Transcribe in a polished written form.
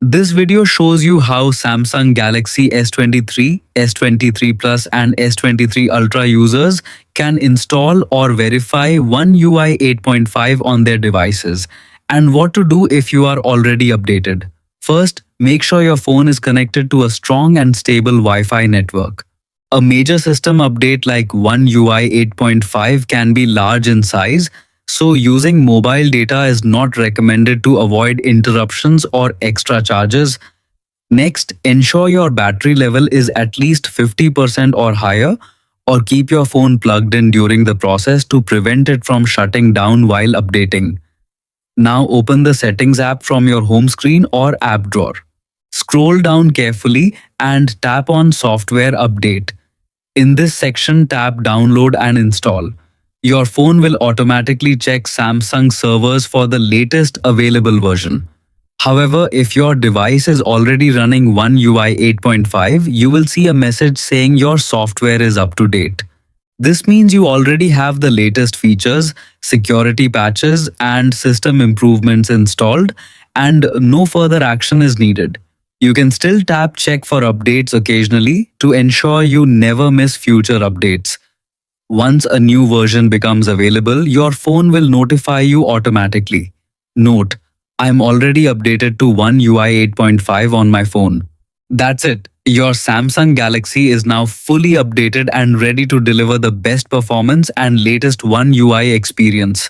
This video shows you how Samsung Galaxy S23, S23 Plus and S23 Ultra users can install or verify One UI 8.5 on their devices, and what to do if you are already updated. First, make sure your phone is connected to a strong and stable Wi-Fi network. A major system update like One UI 8.5 can be large in size, so using mobile data is not recommended to avoid interruptions or extra charges. Next, ensure your battery level is at least 50% or higher, or keep your phone plugged in during the process to prevent it from shutting down while updating. Now open the Settings app from your home screen or app drawer. Scroll down carefully and tap on Software Update. In this section, tap Download and Install. Your phone will automatically check Samsung servers for the latest available version. However, if your device is already running One UI 8.5, you will see a message saying your software is up to date. This means you already have the latest features, security patches, and system improvements installed, and no further action is needed. You can still tap Check for updates occasionally to ensure you never miss future updates. Once a new version becomes available, your phone will notify you automatically. Note: I'm already updated to One UI 8.5 on my phone. That's it. Your Samsung Galaxy is now fully updated and ready to deliver the best performance and latest One UI experience.